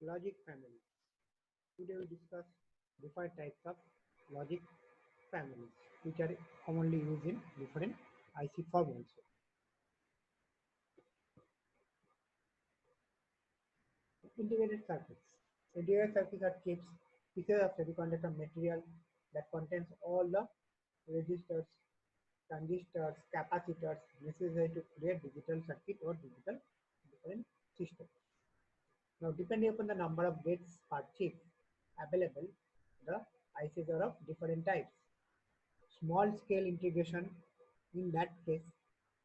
Logic families. Today we discuss different types of logic families which are commonly used in different IC form also. Integrated circuits. Integrated circuits are chips, pieces of semiconductor material that contains all the resistors, transistors, capacitors necessary to create digital circuit or digital different systems. Now, depending upon the number of gates per chip available, the ICs are of different types. Small scale integration, in that case,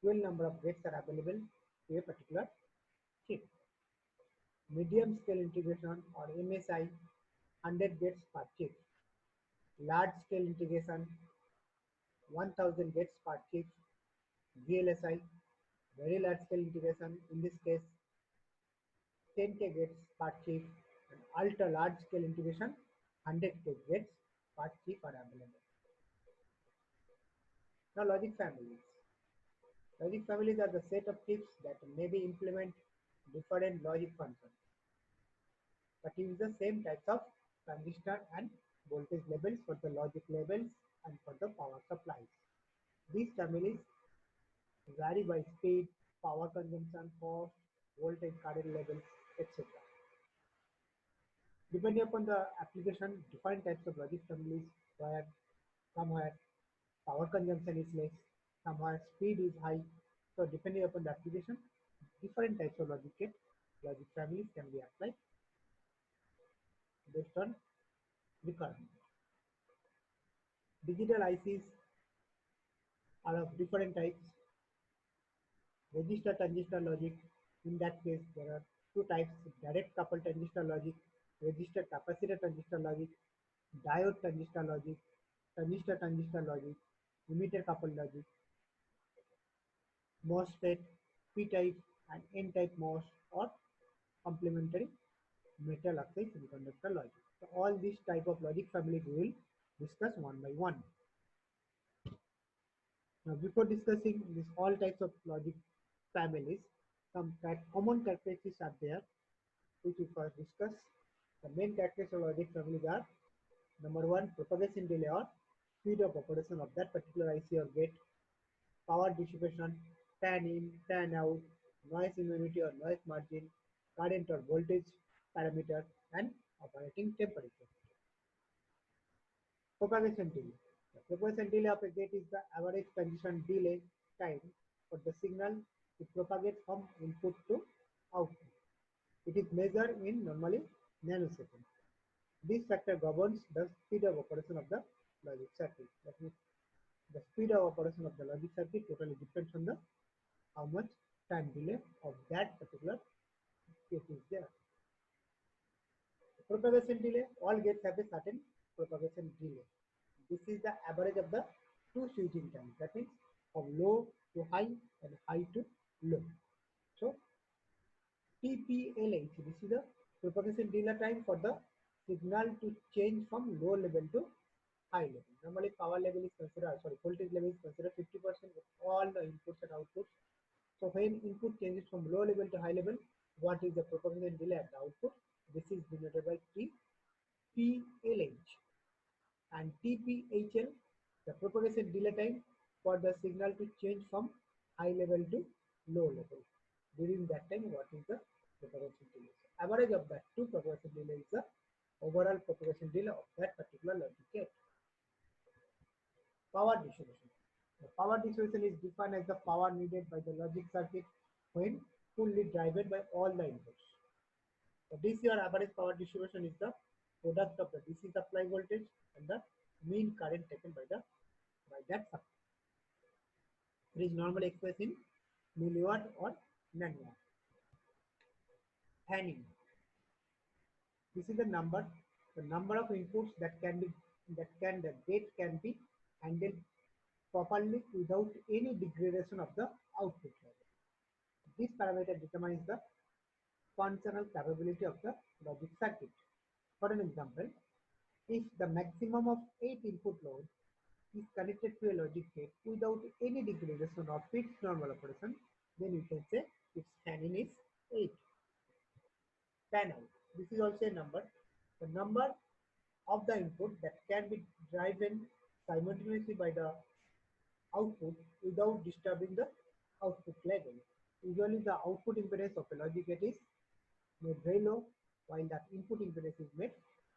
12 number of gates are available to a particular chip. Medium scale integration or MSI, 100 gates per chip. Large scale integration, 1000 gates per chip. VLSI, very large scale integration, in this case 10K gates per chip, and ultra large scale integration 100K gates per chip are available. Now logic families. Logic families are the set of chips that maybe implement different logic functions but use the same types of transistor and voltage levels for the logic levels and for the power supplies. These families vary by speed, power consumption, cost, voltage current levels, etc. Depending upon the application, different types of logic families where somewhere power consumption is less, somewhere speed is high. So depending upon the application, different types of logic families can be applied based on requirement. Digital ICs are of different types. Register transistor logic. In that case, there are two types: direct coupled transistor logic, resistor capacitor transistor logic, diode transistor logic, emitter coupled logic, MOSFET, P-type and N-type MOS or complementary metal oxide semiconductor logic. So all these type of logic families we will discuss one by one. Now before discussing this all types of logic families, some common characteristics are there which we first discuss. The main characteristics of logic families are: number one, propagation delay or speed of operation of that particular IC or gate; power dissipation, fan in, fan out; noise immunity or noise margin; current or voltage parameter; and operating temperature. Propagation delay. The propagation delay of a gate is the average transition delay time for the signal to propagate from input to output. It is measured in normally nanoseconds. This factor governs the speed of operation of the logic circuit. That means the speed of operation of the logic circuit totally depends on the how much time delay of that particular gate is there. Propagation delay, all gates have a certain propagation delay. This is the average of the two switching times. That means from low to high and high to low. So TPLH, this is the propagation delay time for the signal to change from low level to high level. Normally power level is considered, sorry, voltage level is considered 50% of all the inputs and outputs. So when input changes from low level to high level, what is the propagation delay at the output? This is denoted by TPLH. And TPHL, the propagation delay time for the signal to change from high level to low level. During that time, what is the propagation delay? So average of that two propagation delay is the overall propagation delay of that particular logic gate. Power distribution. The power distribution is defined as the power needed by the logic circuit when fully driven by all the inputs. The DC or average power distribution is the product of the DC supply voltage and the mean current taken by that supply. It is normally expressed in milliwatt or nanowatt. Fanning. This is the number of inputs the gate can be handled properly without any degradation of the output level. This parameter determines the functional capability of the logic circuit. For an example, if the maximum of 8 input load is connected to a logic gate without any degradation of its normal operation, then you can say its fan-in is 8. Fan out. This is also a number. The number of the input that can be driven simultaneously by the output without disturbing the output level. Usually the output impedance of a logic gate is made very low while that input impedance is made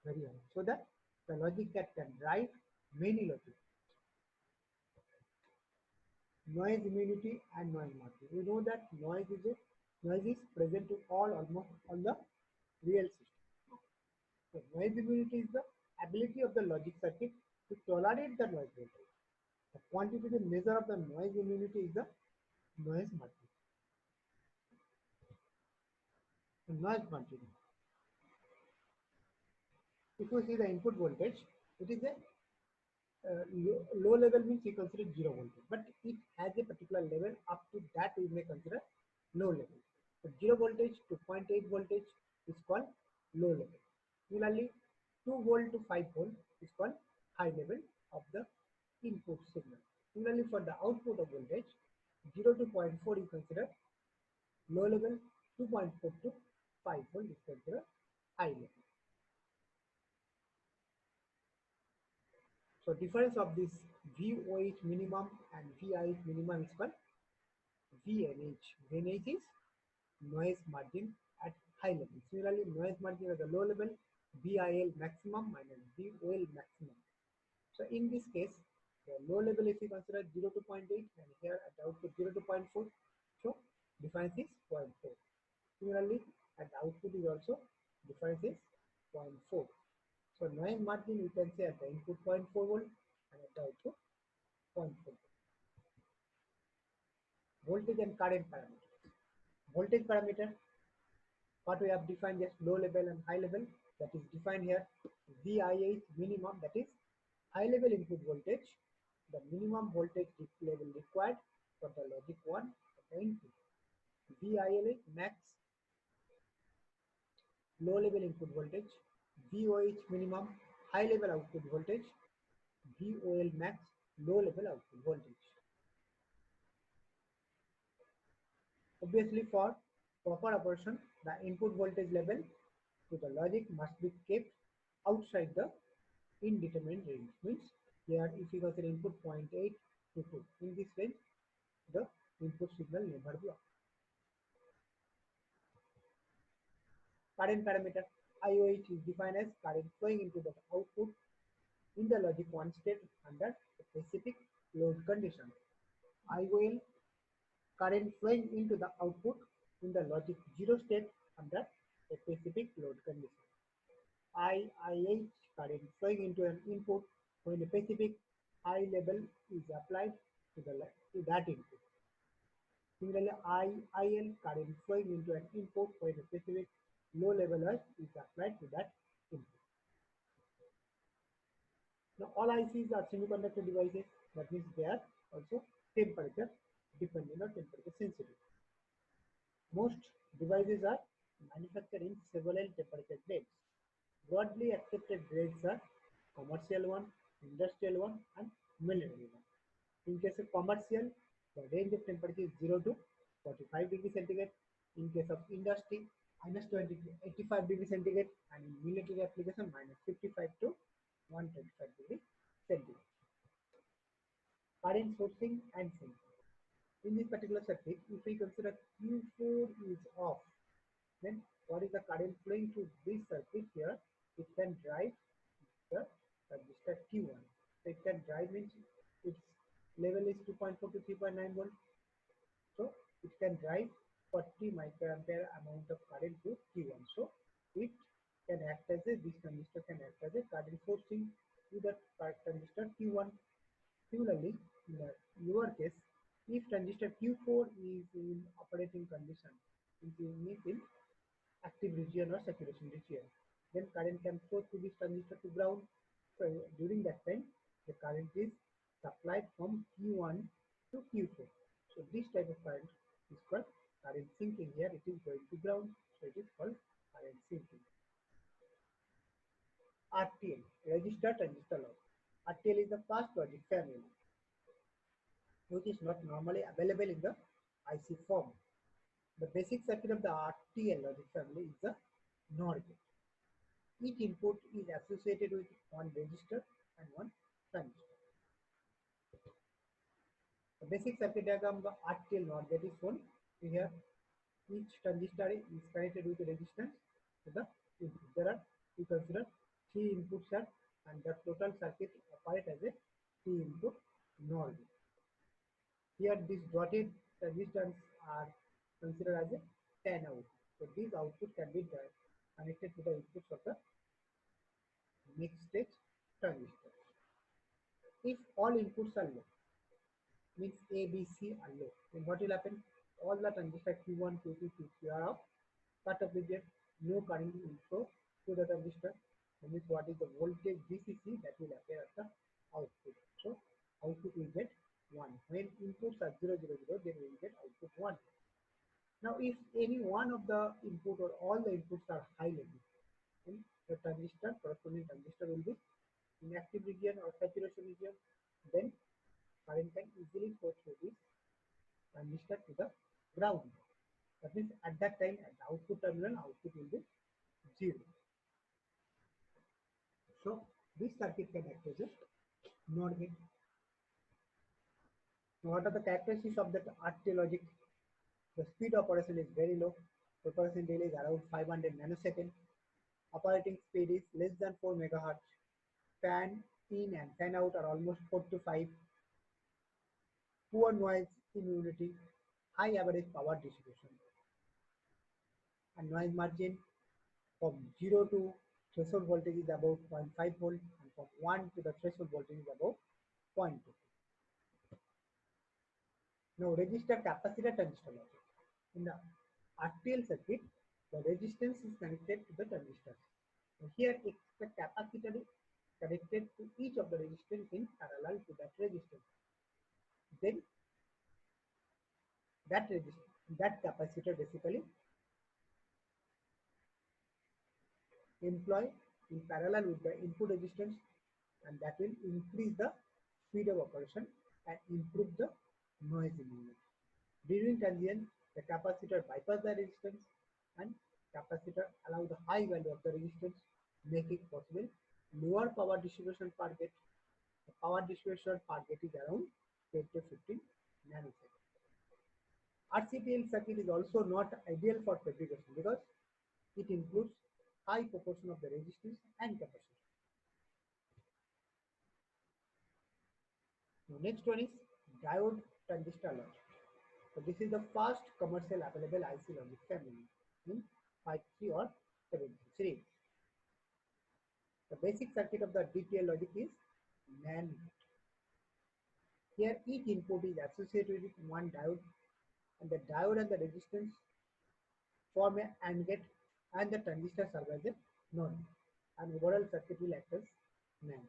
very high, so that the logic gate can drive many logic. Noise immunity and noise marking. We know that noise is present to almost all the real system. So noise immunity is the ability of the logic circuit to tolerate the noise voltage. The quantitative measure of the noise immunity is the noise marking. The noise marking. If you see the input voltage, it is a low level means we consider 0 voltage, but it has a particular level. Up to that we may consider low level. So 0 voltage to 0.8 voltage is called low level. Similarly, 2 volt to 5 volt is called high level of the input signal. Similarly, for the output of voltage, 0 to 0.4 is considered low level, 2.4 to 5 volt is considered high level. So difference of this VOH minimum and VIH minimum is called VNH. VNH is noise margin at high level. Similarly, noise margin at the low level, VIL maximum minus VOL maximum. So in this case, the low level is considered 0 to 0.8 and here at the output 0 to 0.4. So difference is 0.4. Similarly, at the output is also difference is 0.4. So noise margin you can say at the input 0.4 volt and at the output 0.4 volt. Voltage and current parameters. Voltage parameter, what we have defined as low level and high level, that is defined here. VIH minimum, that is high level input voltage, the minimum voltage level required for the logic 1 at the input. VIL is max low level input voltage. VOH minimum high level output voltage. VOL max low level output voltage. Obviously, for proper operation, the input voltage level to the logic must be kept outside the indeterminate range. Means here if you consider input 0.8 to 2, in this range the input signal never block. Current parameter IOH is defined as current flowing into the output in the logic 1 state under a specific load condition. IOL, current flowing into the output in the logic 0 state under a specific load condition. IIH, current flowing into an input when a specific high level is applied to that input. Similarly, IIL, current flowing into an input when a specific low level is applied to that input. Now, all ICs are semiconductor devices. That means they are also temperature dependent or temperature sensitive. Most devices are manufactured in several temperature grades. Broadly accepted grades are commercial one, industrial one, and military one. In case of commercial, the range of temperature is 0 to 45 degrees centigrade. In case of industry, -20 to 85 degrees centigrade, and in military application, -55 to 125 degrees centigrade. Current sourcing and sensing. In this particular circuit, if we consider Q4 is off, then what is the current flowing through this circuit here? It can drive the resistor Q1. So it can drive means its level is 2.4 to 3.9 volt. So it can drive 40 microampere amount of current to Q1. So it can act as a, this transistor can act as a current sourcing to the transistor Q1. Similarly, in the lower case, if transistor Q4 is in operating condition, it is in active region or saturation region, then current can flow through this transistor to ground. So during that time, the current is supplied from Q1 to Q4. So this type of current is called current sinking. Here it is going to ground, so it is called current sinking. RTL, register transistor logic. RTL is the fast logic family, which is not normally available in the IC form. The basic circuit of the RTL logic family is the NOR gate. Each input is associated with one register and one transistor. The basic circuit diagram of the RTL NOR gate is shown here. Each transistor is connected with a resistance to the input. There are, we consider, three inputs are, and the total circuit operates as a three input NOR gate. Here these dotted resistors are considered as a fan out. So these outputs can be connected to the inputs of the mixed stage transistor. If all inputs are low, means A, B, C are low, then what will happen? All the transistors Q1, Q2, Q3 are off, cut off with no current inflow to the transistor. That means what is the voltage VCC that will appear at the output. So output will get 1. When inputs are 0, 0, 0, then we will get output 1. Now if any one of the input or all the inputs are high level, then the transistor, corresponding transistor will be in active region or saturation region, then current can easily flow through this transistor to the ground. That means at that time at the output terminal, output will be 0. So this circuit can act as a NOR gate. What are the characteristics of that RTL logic? The speed of operation is very low. Operation delay is around 500 nanoseconds. Operating speed is less than 4 megahertz. Fan in and fan out are almost 4 to 5. Poor noise immunity, high average power distribution. And noise margin from 0 to threshold voltage is about 0.5 volt, and from 1 to the threshold voltage is about 0.2. Now resistor capacitor transistor logic. In the RTL circuit, the resistance is connected to the transistors. So here the capacitor is connected to each of the resistors in parallel to that resistance. Then that capacitor basically employ in parallel with the input resistance, and that will increase the speed of operation and improve the noise immunity. During transient, the capacitor bypass the resistance, and capacitor allow the high value of the resistance, making possible lower power distribution per gate. The power distribution per gate is around 10 to 15 nanoseconds. RCTL circuit is also not ideal for fabrication because it includes high proportion of the resistance and capacitance. Now next one is diode transistor logic. So this is the first commercial available IC logic family in 53 or 73. The basic circuit of the DTL logic is NAND gate. Here each input is associated with one diode, and the diode and the resistance form an AND gate, and the transistor serve as a NOR gate, and overall circuit will act as NAND.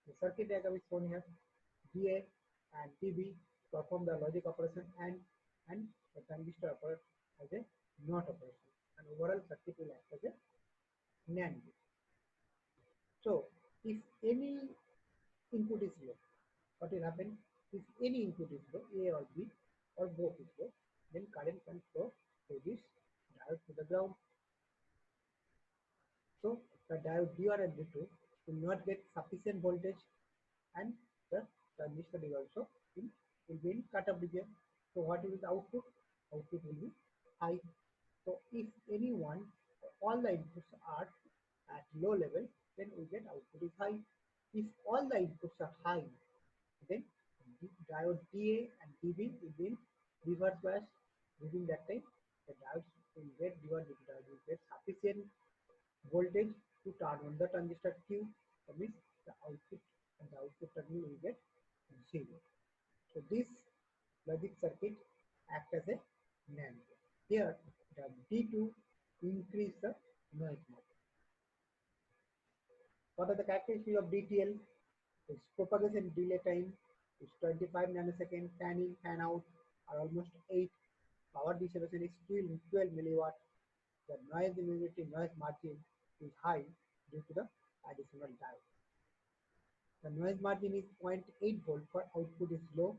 The circuit diagram is shown here. DA and DB perform the logic operation, and the transistor operates as a NOT operation, and overall circuit will act as a NAND gate. So if any input is low, what will happen? If any input is low, A or B or both is low, then current can flow through this diode to the ground. So the diode D1 and D2 will not get sufficient voltage, and the transistor is also will be in cut-off region. So what will be the output? Output will be high. So if any one, all the inputs are at low level, then we get output is high. If all the inputs are high, then diode DA and DB will be in reverse bias. During that time, the diodes will get D1 diode will get sufficient voltage to turn on the transistor Q. That means the output and the output terminal will get 0. So this logic circuit acts as a NAND. Here the D2 increase the noise margin. What are the characteristics of DTL? Its propagation delay time is 25 nanoseconds, fan in, fan out are almost 8. Power distribution is 12 milliwatt. The noise immunity, noise margin is high due to the additional diode. The noise margin is 0.8 volt for output is low,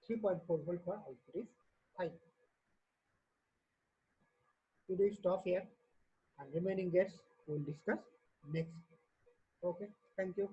3.4 volt for output is high. We will stop here. and remaining gates we will discuss next. Okay, thank you.